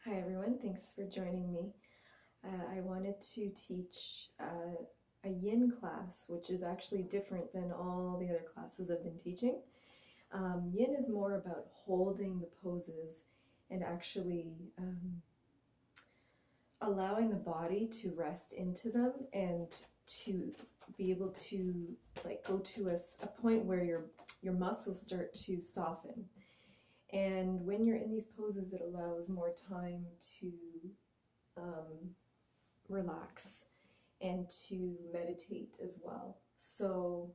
Hi everyone, thanks for joining me. I wanted to teach a yin class, which is actually different than all the other classes I've been teaching. Yin is more about holding the poses and actually allowing the body to rest into them and to be able to go to a point where your muscles start to soften. And when you're in these poses, it allows more time to relax and to meditate as well. So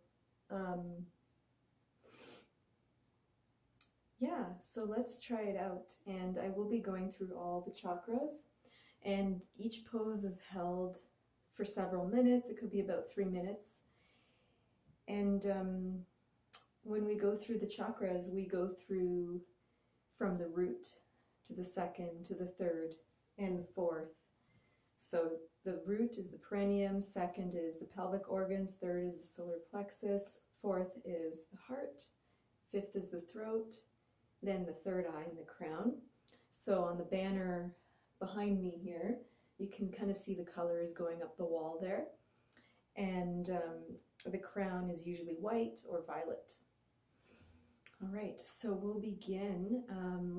so let's try it out. And I will be going through all the chakras, and each pose is held for several minutes. It could be about 3 minutes. And when we go through the chakras, we go through from the root to the second to the third and the fourth. So the root is the perineum, second is the pelvic organs, third is the solar plexus, fourth is the heart, fifth is the throat, then the third eye and the crown. So on the banner behind me here, you can kind of see the colors going up the wall there. And the crown is usually white or violet. All right, so we'll begin.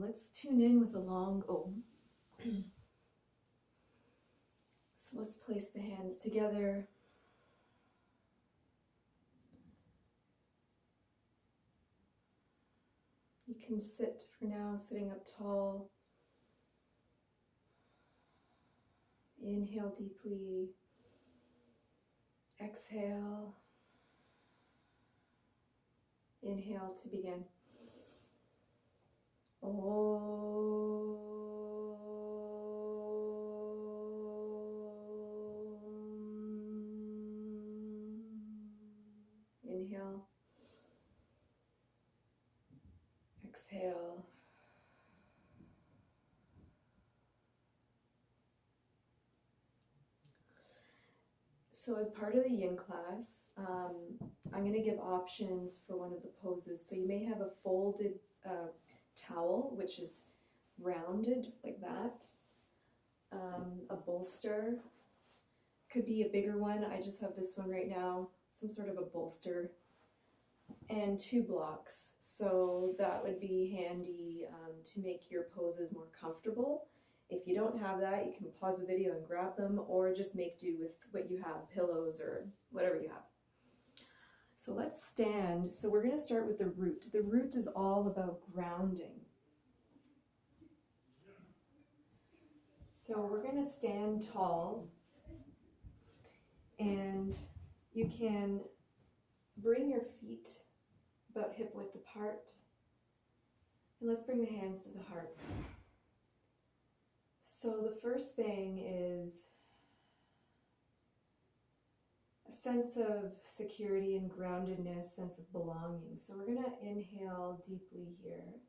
Let's tune in with a long Om. So let's place the hands together. You can sit for now, sitting up tall. Inhale deeply. Exhale. Inhale to begin. Om. Inhale. Exhale. So as part of the yin class, I'm going to give options for one of the poses. So you may have a folded towel, which is rounded like that. A bolster. Could be a bigger one. I just have this one right now. Some sort of a bolster. And 2 blocks. So that would be handy to make your poses more comfortable. If you don't have that, you can pause the video and grab them, or just make do with what you have, pillows or whatever you have. So let's stand. So we're going to start with the root. The root is all about grounding. So we're going to stand tall, and you can bring your feet about hip width apart. And let's bring the hands to the heart. So the first thing is a sense of security and groundedness, sense of belonging. So we're going to inhale deeply here.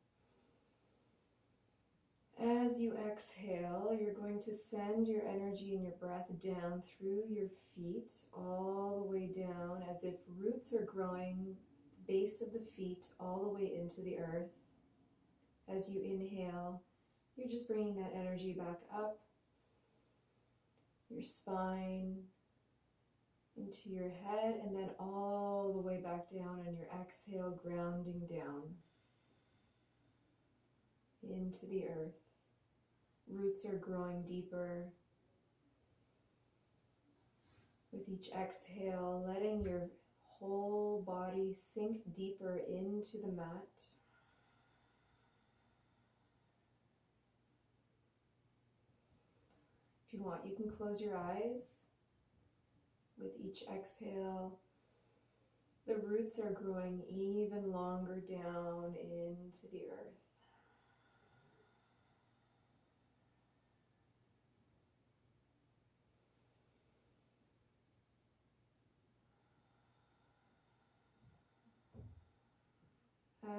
As you exhale, you're going to send your energy and your breath down through your feet, all the way down, as if roots are growing, base of the feet, all the way into the earth. As you inhale, you're just bringing that energy back up your spine, into your head, and then all the way back down on your exhale, grounding down into the earth. Roots are growing deeper. With each exhale, letting your whole body sink deeper into the mat. If you want, you can close your eyes. With each exhale, the roots are growing even longer down into the earth.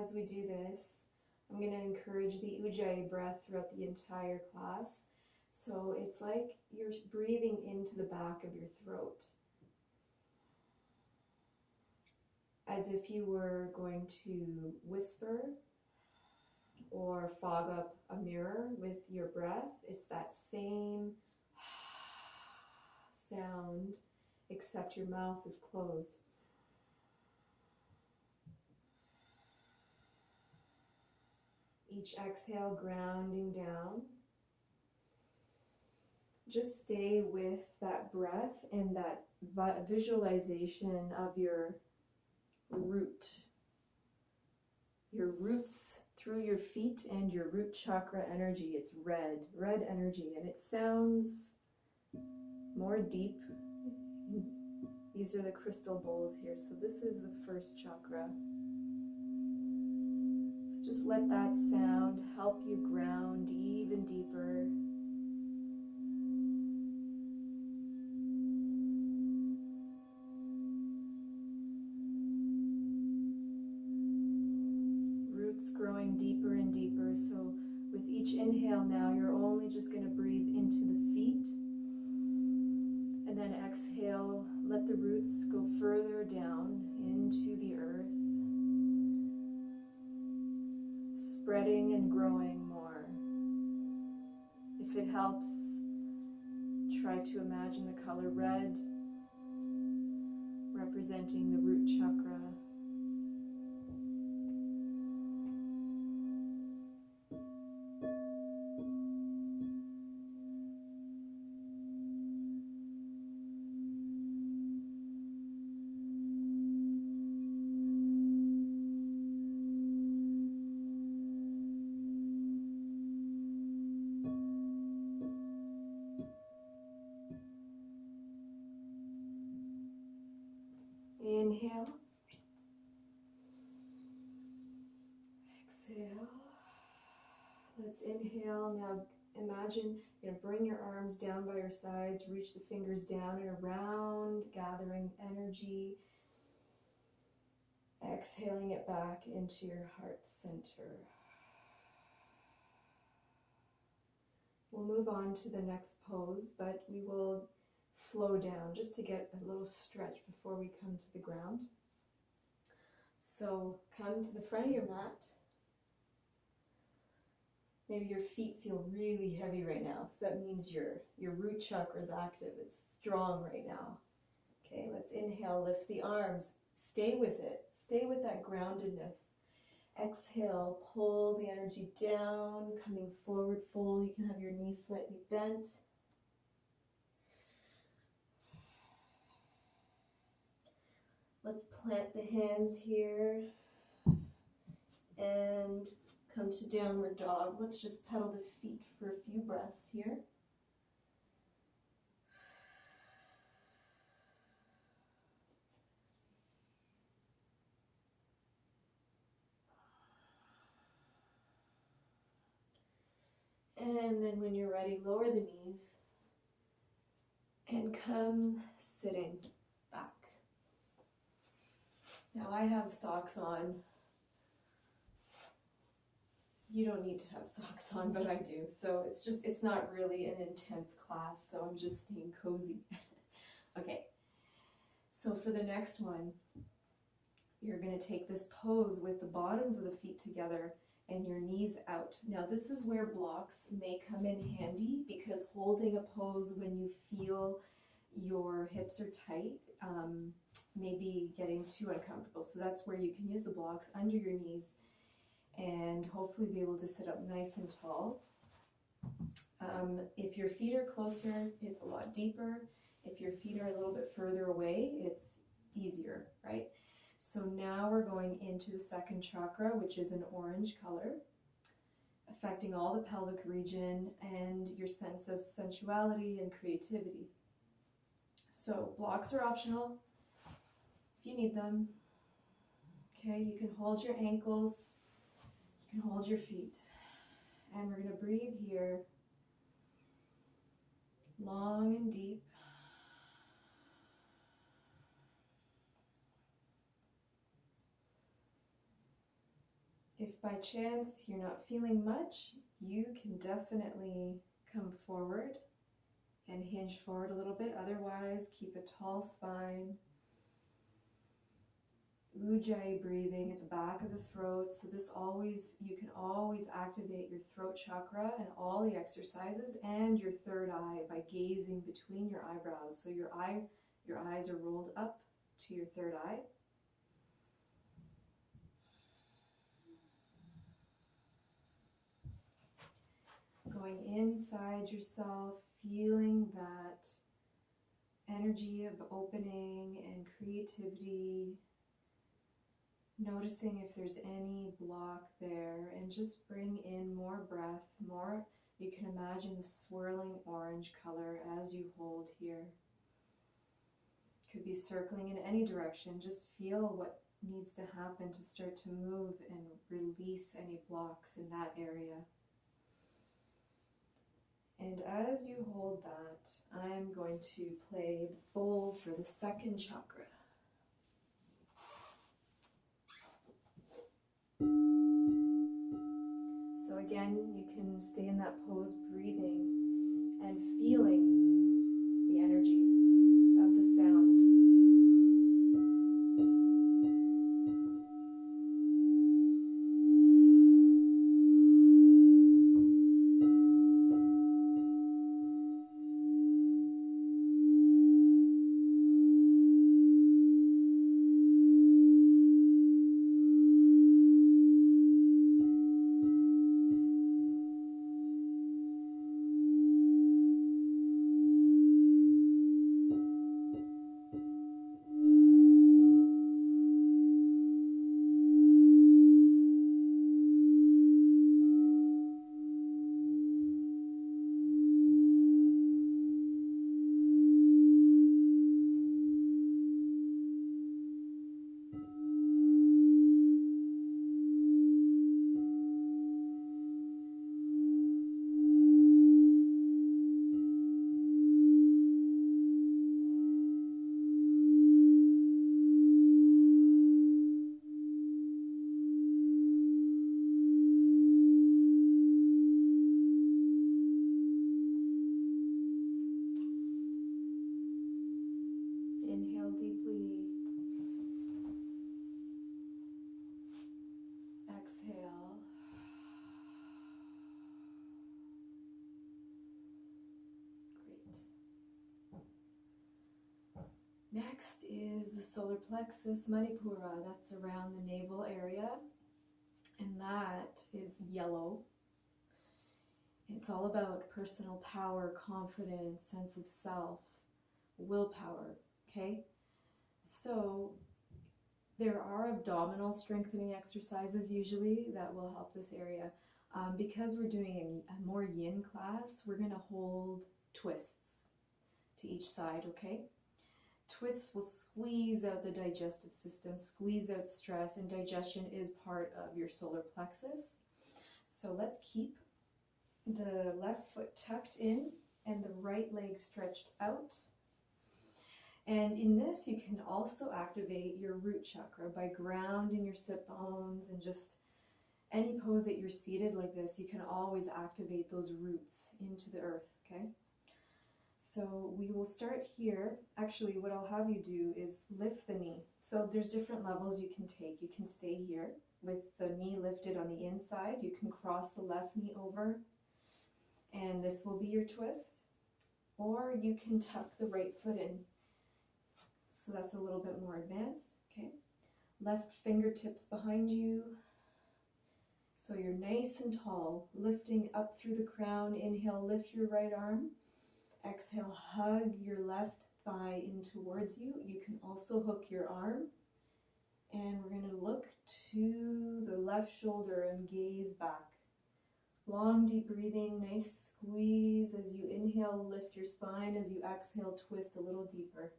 As we do this, I'm going to encourage the Ujjayi breath throughout the entire class. So it's like you're breathing into the back of your throat, as if you were going to whisper or fog up a mirror with your breath. It's that same sound, except your mouth is closed. Each exhale grounding down. Just stay with that breath and that visualization of your root. Your roots through your feet and your root chakra energy. It's red energy, and it sounds more deep. These are the crystal bowls here. So this is the first chakra. So just let that sound help you ground even deeper. Growing deeper and deeper. So with each inhale now, you're only just going to breathe into the feet, and then exhale, let the roots go further down into the earth, spreading and growing more. If it helps, try to imagine the color red representing the root chakra. Inhale. Exhale. Let's inhale. Now imagine you're going to bring your arms down by your sides, reach the fingers down and around, gathering energy. Exhaling it back into your heart center. We'll move on to the next pose, but we will flow down just to get a little stretch before we come to the ground. So come to the front of your mat. Maybe your feet feel really heavy right now, so that means your root chakra is active. It's strong right now. Okay, let's inhale, lift the arms. Stay with it. Stay with that groundedness. Exhale, pull the energy down, coming forward, fold. You can have your knees slightly bent. Let's plant the hands here and come to downward dog. Let's just pedal the feet for a few breaths here. And then when you're ready, lower the knees and come sitting back. Now I have socks on. You don't need to have socks on, but I do. So it's not really an intense class, so I'm just staying cozy. Okay, so for the next one, you're going to take this pose with the bottoms of the feet together and your knees out. Now this is where blocks may come in handy, because holding a pose when you feel your hips are tight may be getting too uncomfortable. So that's where you can use the blocks under your knees and hopefully be able to sit up nice and tall. If your feet are closer, it's a lot deeper. If your feet are a little bit further away, it's easier, right? So now we're going into the second chakra, which is an orange color, affecting all the pelvic region and your sense of sensuality and creativity. So blocks are optional if you need them. Okay, you can hold your ankles, you can hold your feet. And we're going to breathe here, long and deep. If by chance you're not feeling much, you can definitely come forward and hinge forward a little bit. Otherwise, keep a tall spine. Ujjayi breathing at the back of the throat. So this always, you can always activate your throat chakra and all the exercises and your third eye by gazing between your eyebrows. So your eyes are rolled up to your third eye. Going inside yourself, feeling that energy of opening and creativity. Noticing if there's any block there, and just bring in more breath, more. You can imagine the swirling orange color as you hold here. Could be circling in any direction. Just feel what needs to happen to start to move and release any blocks in that area. And as you hold that, I'm going to play the bowl for the second chakra. So again, you can stay in that pose, breathing and feeling the energy of the sound. Inhale deeply. Exhale. Great. Next is the solar plexus Manipura. That's around the navel area. And that is yellow. It's all about personal power, confidence, sense of self, willpower. Okay? So there are abdominal strengthening exercises usually that will help this area. Because we're doing a more yin class, we're going to hold twists to each side, okay? Twists will squeeze out the digestive system, squeeze out stress, and digestion is part of your solar plexus. So let's keep the left foot tucked in and the right leg stretched out. And in this, you can also activate your root chakra by grounding your sit bones, and just any pose that you're seated like this, you can always activate those roots into the earth, okay? So we will start here. Actually, what I'll have you do is lift the knee. So there's different levels you can take. You can stay here with the knee lifted on the inside. You can cross the left knee over, and this will be your twist. Or you can tuck the right foot in. So that's a little bit more advanced, okay? Left fingertips behind you. So you're nice and tall, lifting up through the crown. Inhale, lift your right arm. Exhale, hug your left thigh in towards you. You can also hook your arm. And we're going to look to the left shoulder and gaze back. Long, deep breathing, nice squeeze as you inhale, lift your spine. As you exhale, twist a little deeper.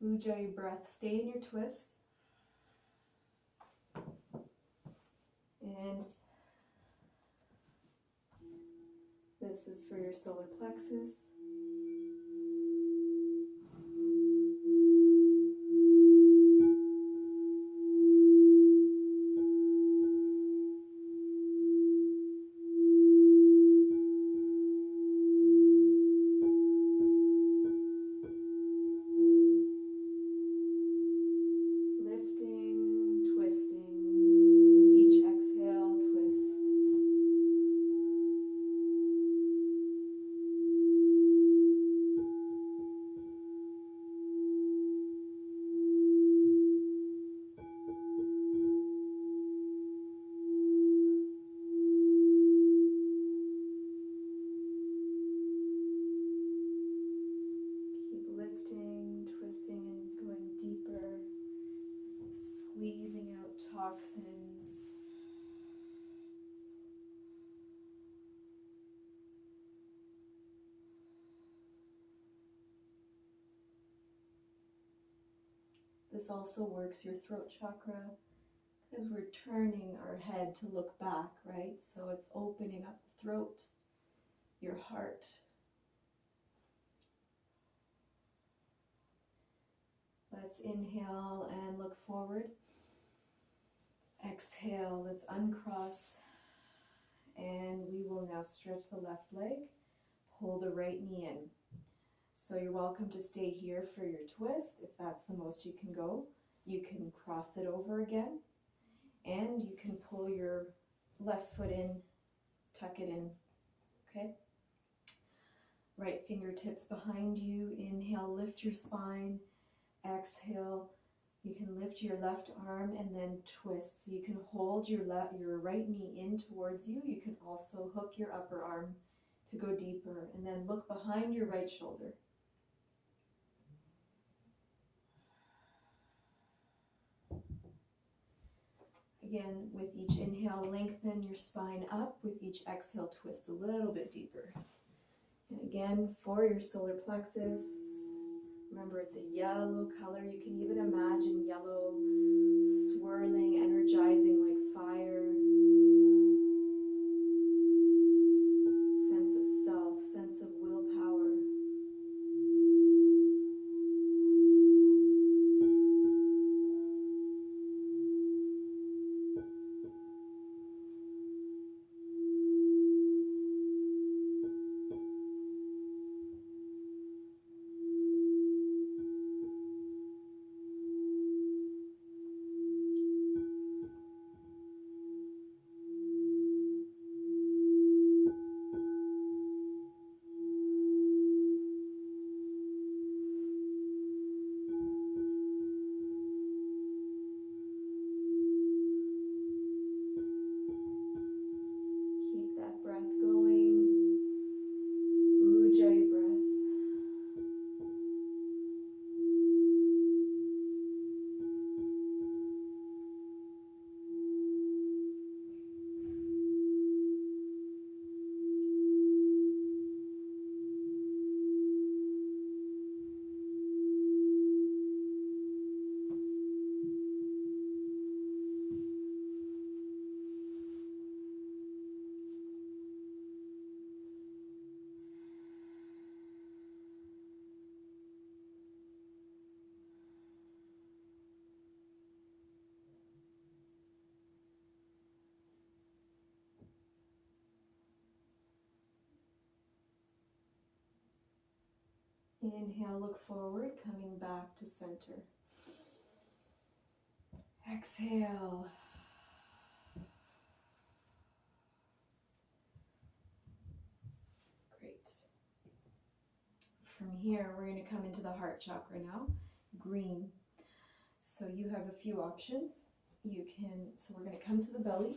Ujjayi breath. Stay in your twist. And this is for your solar plexus. This also works your throat chakra because we're turning our head to look back, right? So it's opening up the throat, your heart. Let's inhale and look forward. Exhale, let's uncross. And we will now stretch the left leg, pull the right knee in. So you're welcome to stay here for your twist. If that's the most you can go, you can cross it over again. And you can pull your left foot in, tuck it in, okay? Right fingertips behind you. Inhale, lift your spine. Exhale, you can lift your left arm and then twist. So you can hold your right knee in towards you. You can also hook your upper arm to go deeper. And then look behind your right shoulder. Again, with each inhale, lengthen your spine up. With each exhale, twist a little bit deeper. And again, for your solar plexus, remember it's a yellow color. You can even imagine yellow swirling, energizing like fire. Sense of self, sense of willpower. Inhale, look forward, coming back to center. Exhale. Great. From here, we're going to come into the heart chakra now, green. So you have a few options. So we're going to come to the belly.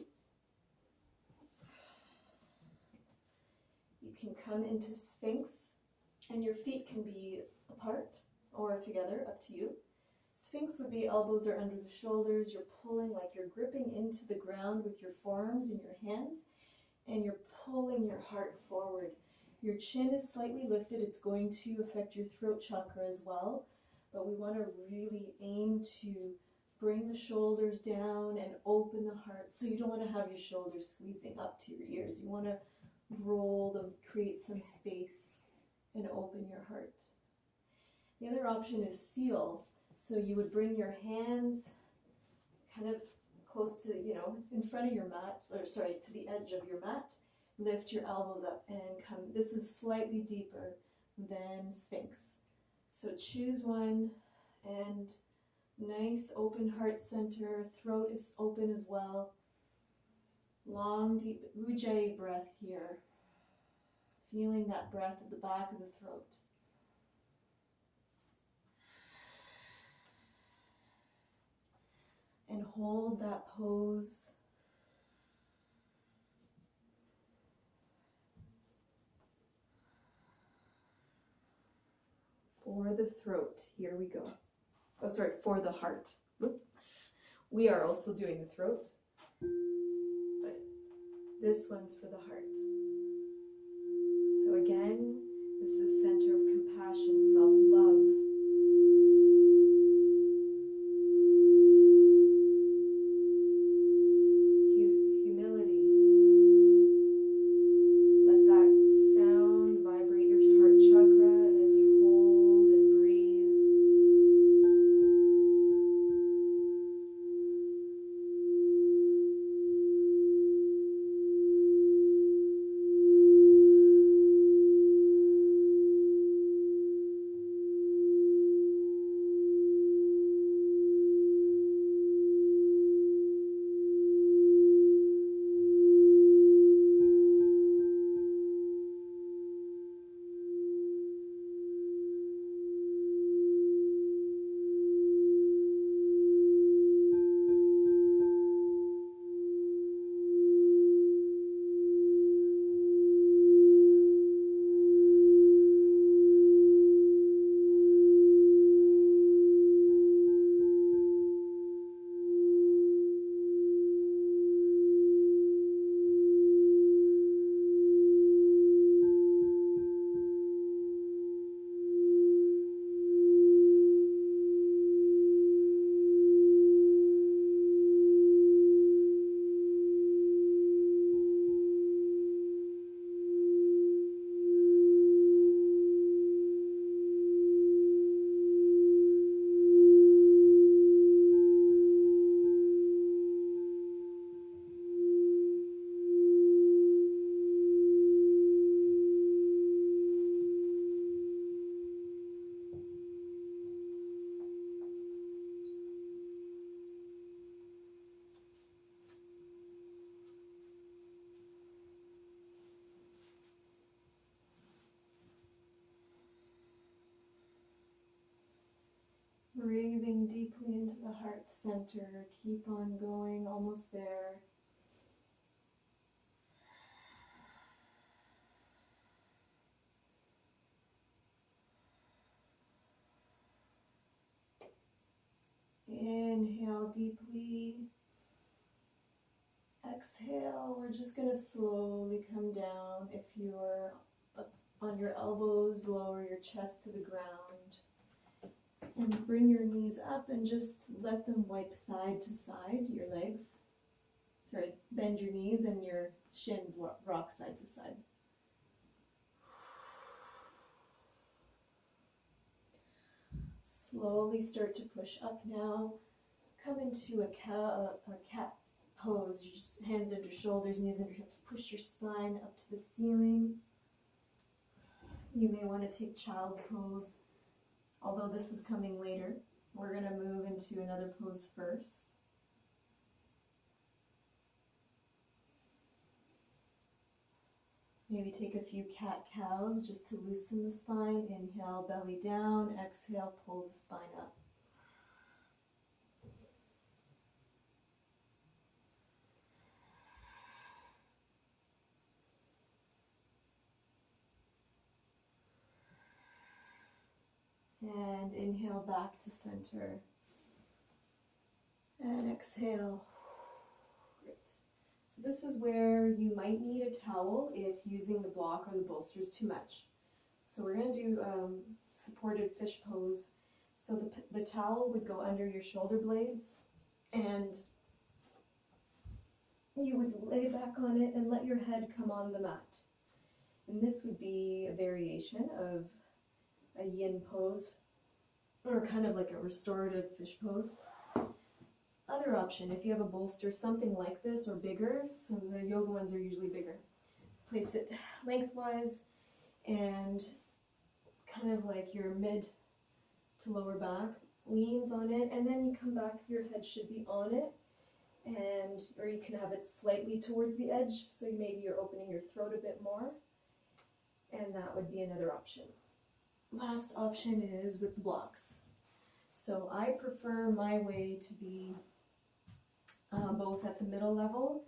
You can come into Sphinx, and your feet can be apart or together, up to you. Sphinx would be elbows are under the shoulders. You're pulling like you're gripping into the ground with your forearms and your hands, and you're pulling your heart forward. Your chin is slightly lifted. It's going to affect your throat chakra as well, but we want to really aim to bring the shoulders down and open the heart. So you don't want to have your shoulders squeezing up to your ears. You want to roll them, create some space, and open your heart. The other option is seal. So you would bring your hands kind of close to, in front of your mat, to the edge of your mat. Lift your elbows up and come. This is slightly deeper than Sphinx. So choose one, and nice open heart center. Throat is open as well. Long, deep Ujjayi breath here. Feeling that breath at the back of the throat. And hold that pose. For the throat, here we go. For the heart. We are also doing the throat, but this one's for the heart. So again, this is center of compassion, self-love. Breathing deeply into the heart center. Keep on going, almost there. Inhale deeply. Exhale. We're just going to slowly come down. If you're up on your elbows, lower your chest to the ground. And bring your knees up and just let them wipe side to side, your legs. Sorry, bend your knees and your shins rock side to side. Slowly start to push up now. Come into a cat pose. You just hands under shoulders, knees under hips. Push your spine up to the ceiling. You may want to take child's pose. Although this is coming later, we're going to move into another pose first. Maybe take a few cat-cows just to loosen the spine. Inhale, belly down. Exhale, pull the spine up. And inhale back to center. And exhale. Great. So this is where you might need a towel if using the block or the bolster is too much. So we're going to do supported fish pose. So the towel would go under your shoulder blades and you would lay back on it and let your head come on the mat. And this would be a variation of a yin pose, or kind of like a restorative fish pose. Other option, if you have a bolster, something like this or bigger, some of the yoga ones are usually bigger. Place it lengthwise and kind of like your mid to lower back leans on it, and then you come back, your head should be on it, and or you can have it slightly towards the edge, so maybe you're opening your throat a bit more, and that would be another option. Last option is with blocks. So I prefer my way to be both at the middle level.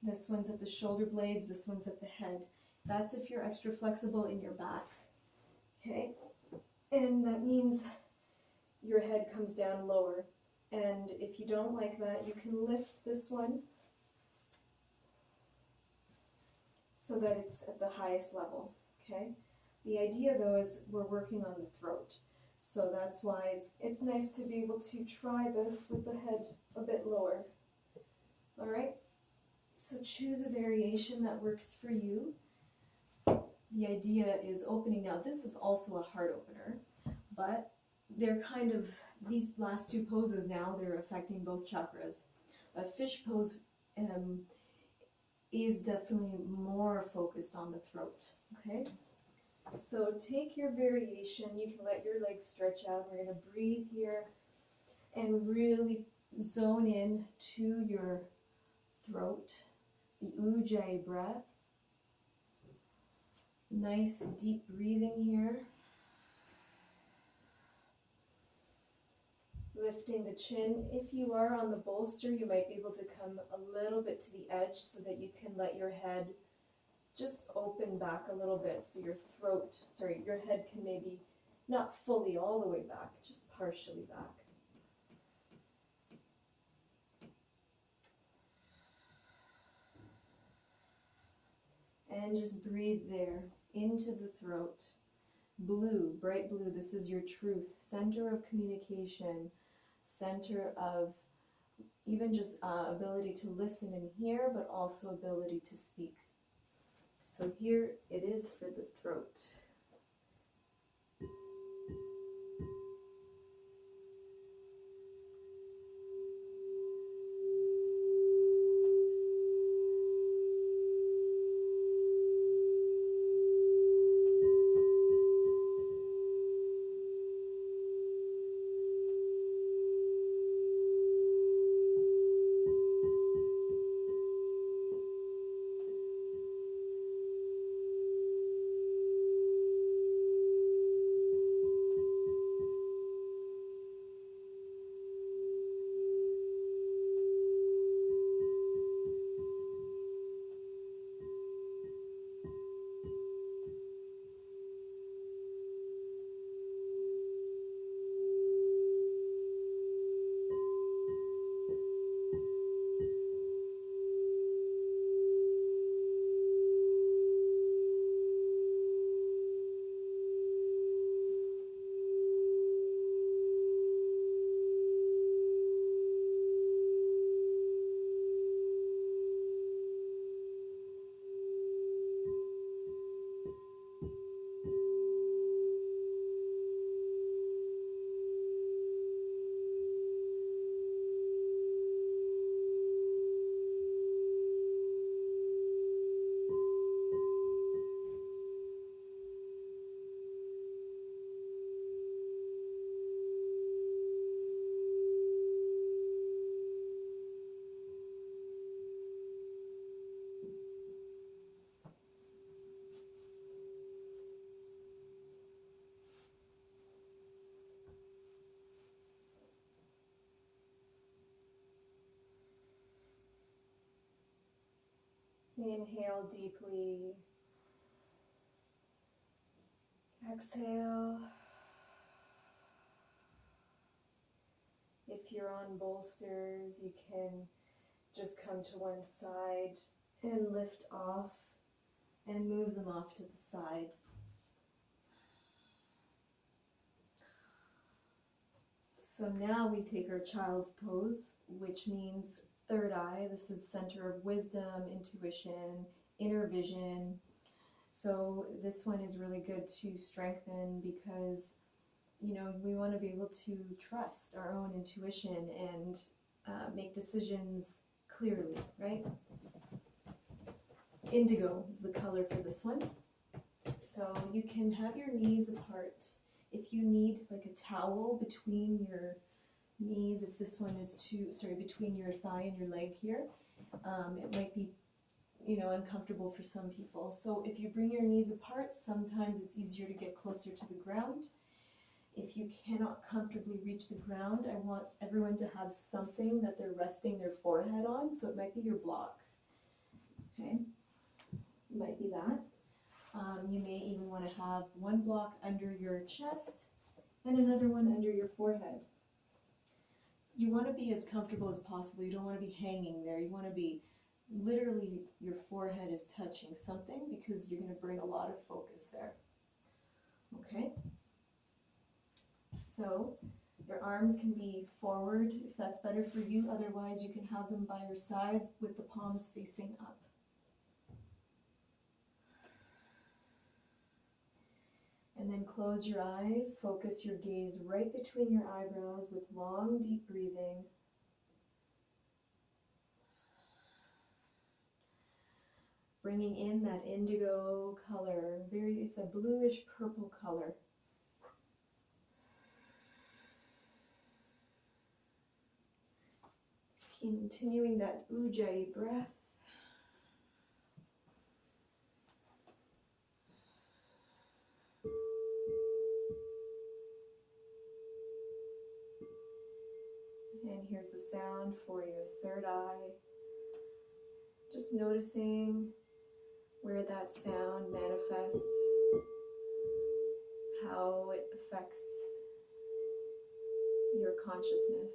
This one's at the shoulder blades, this one's at the head. That's if you're extra flexible in your back. Okay? And that means your head comes down lower. And if you don't like that, you can lift this one so that it's at the highest level. Okay? The idea though is we're working on the throat. So that's why it's nice to be able to try this with the head a bit lower. All right? So choose a variation that works for you. The idea is opening. Now this is also a heart opener, but they're kind of, these last two poses now, they're affecting both chakras. A fish pose is definitely more focused on the throat. Okay? So take your variation. You can let your legs stretch out. We're going to breathe here and really zone in to your throat, the Ujjayi breath. Nice deep breathing here. Lifting the chin. If you are on the bolster, you might be able to come a little bit to the edge so that you can let your head just open back a little bit, so your your head can maybe not fully all the way back, just partially back. And just breathe there into the throat. Blue, bright blue, this is your truth, center of communication, center of even just ability to listen and hear, but also ability to speak. So here it is for the throat. Inhale deeply. Exhale. If you're on bolsters, you can just come to one side and lift off and move them off to the side. So now we take our child's pose, which means third eye. This is center of wisdom, intuition, inner vision. So this one is really good to strengthen because, you know, we want to be able to trust our own intuition and make decisions clearly, right? Indigo is the color for this one. So you can have your knees apart. If you need like a towel between your knees, if this one is between your thigh and your leg here, it might be, you know, uncomfortable for some people. So if you bring your knees apart, sometimes it's easier to get closer to the ground. If you cannot comfortably reach the ground, I want everyone to have something that they're resting their forehead on. So it might be your block. Okay, it might be that. You may even want to have one block under your chest and another one under your forehead. You want to be as comfortable as possible. You don't want to be hanging there. You want to be literally, your forehead is touching something because you're going to bring a lot of focus there. Okay? So your arms can be forward if that's better for you. Otherwise, you can have them by your sides with the palms facing up. And then close your eyes, focus your gaze right between your eyebrows with long, deep breathing. Bringing in that indigo color, it's a bluish purple color. Continuing that ujjayi breath. And here's the sound for your third eye. Just noticing where that sound manifests, how it affects your consciousness.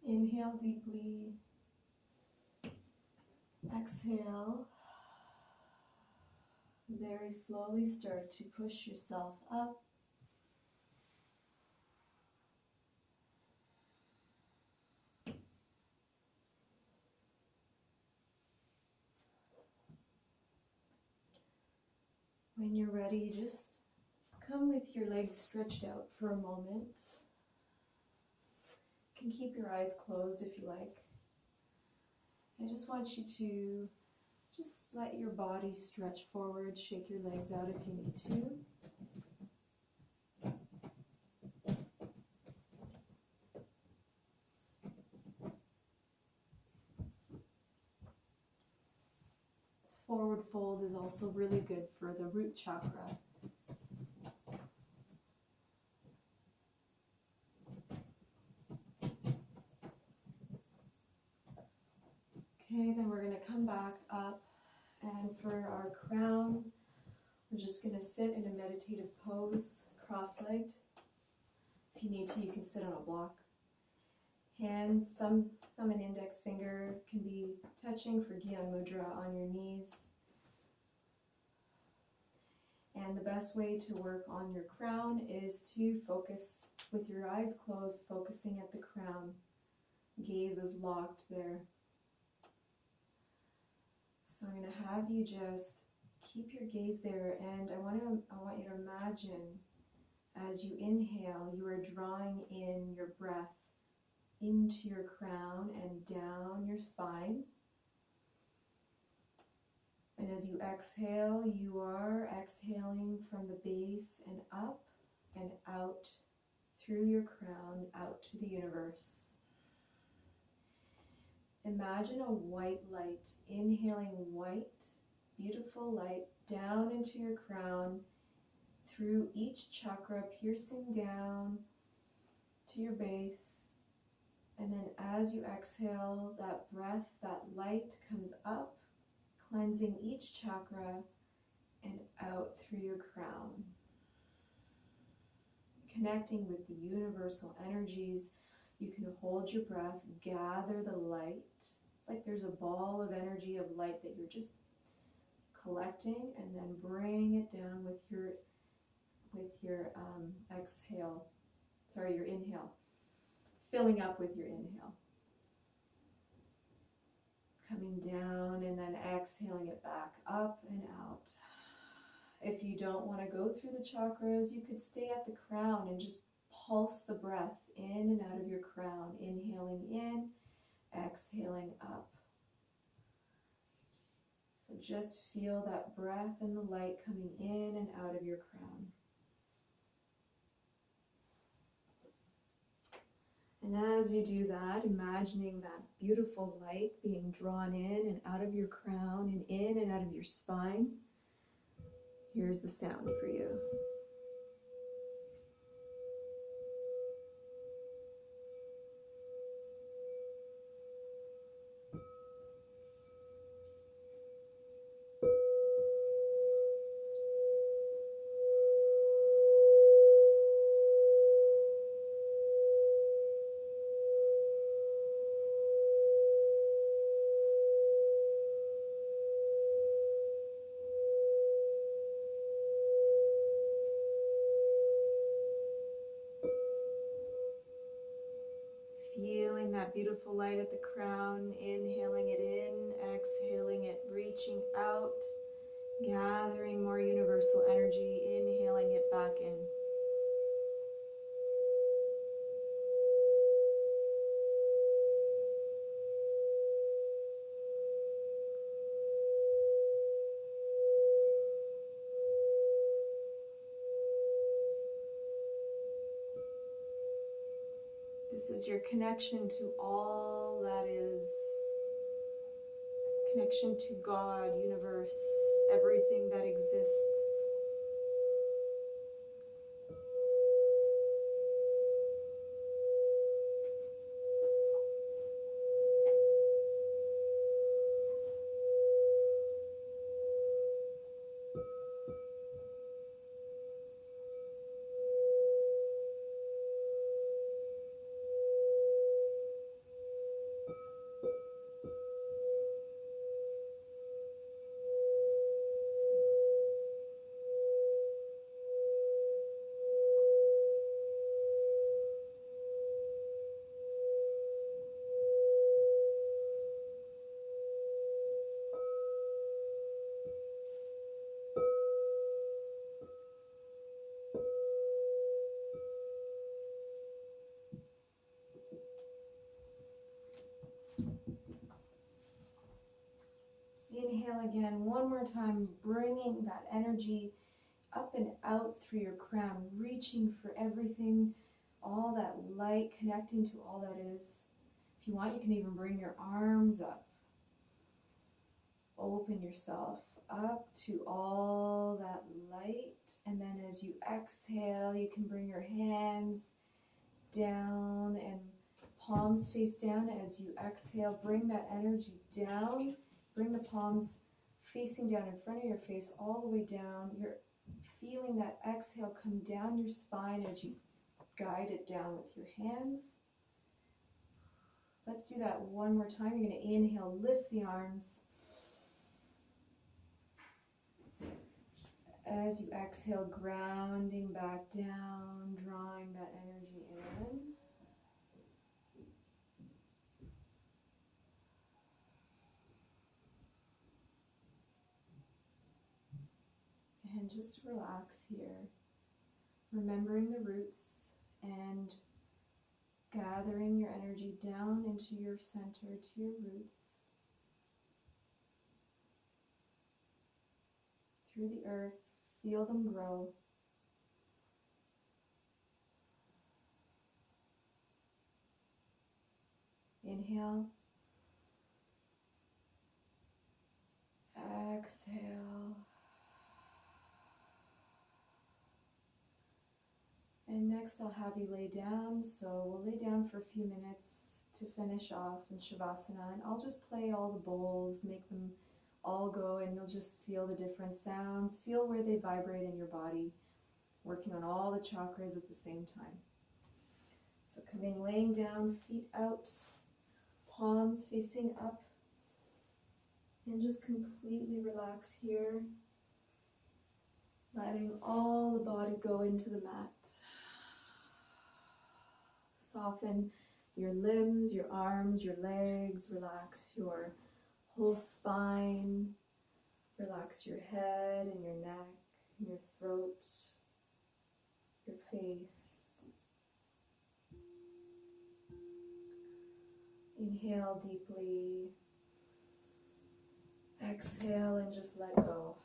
Inhale deeply. Exhale. Very slowly start to push yourself up. When you're ready, just come with your legs stretched out for a moment. You can keep your eyes closed if you like. I just want you to just let your body stretch forward, shake your legs out if you need to. Forward fold is also really good for the root chakra. Okay, then we're going to come back up, and for our crown, we're just going to sit in a meditative pose, cross-legged. If you need to, you can sit on a block. Hands, thumb and index finger can be touching for Gyan Mudra on your knees. And the best way to work on your crown is to focus with your eyes closed, focusing at the crown. Gaze is locked there. So I'm going to have you just keep your gaze there, and I want you to imagine as you inhale, you are drawing in your breath into your crown and down your spine. And as you exhale, you are exhaling from the base and up and out through your crown, out to the universe. Imagine a white light, inhaling white, beautiful light down into your crown, through each chakra, piercing down to your base. And then as you exhale, that breath, that light comes up, cleansing each chakra and out through your crown. Connecting with the universal energies, you can hold your breath, gather the light, like there's a ball of energy of light that you're just collecting, and then bring it down with your your inhale, filling up with your inhale. Coming down and then exhaling it back up and out. If you don't want to go through the chakras, you could stay at the crown and just pulse the breath in and out of your crown, inhaling in, exhaling up. So just feel that breath and the light coming in and out of your crown. And as you do that, imagining that beautiful light being drawn in and out of your crown and in and out of your spine, here's the sound for you. Feeling that beautiful light at the crown, inhaling it in, exhaling it, reaching out, gathering more universal energy, inhaling it back in. This is your connection to all that is. Connection to God, universe, everything that exists. inhale again, one more time, bringing that energy up and out through your crown, reaching for everything, all that light, connecting to all that is. If you want, you can even bring your arms up. Open yourself up to all that light. And then as you exhale, you can bring your hands down and palms face down. As you exhale, bring that energy down. Bring the palms facing down in front of your face, all the way down. You're feeling that exhale come down your spine as you guide it down with your hands. Let's do that one more time. You're going to inhale, lift the arms. As you exhale, grounding back down, drawing that energy in. And just relax here, remembering the roots and gathering your energy down into your center, to your roots, through the earth. Feel them grow. Inhale. Exhale. And next I'll have you lay down. So we'll lay down for a few minutes to finish off in Shavasana. And I'll just play all the bowls, make them all go, and you'll just feel the different sounds. Feel where they vibrate in your body, working on all the chakras at the same time. So coming, laying down, feet out, palms facing up, and just completely relax here, letting all the body go into the mat. Soften your limbs, your arms, your legs, relax your whole spine, relax your head and your neck, your throat, your face. Inhale deeply, exhale and just let go.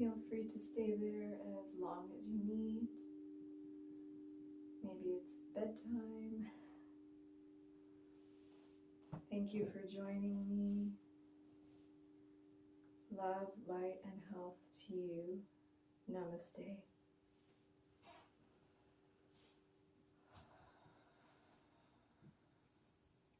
Feel free to stay there as long as you need. Maybe it's bedtime. Thank you for joining me. Love, light, and health to you. Namaste.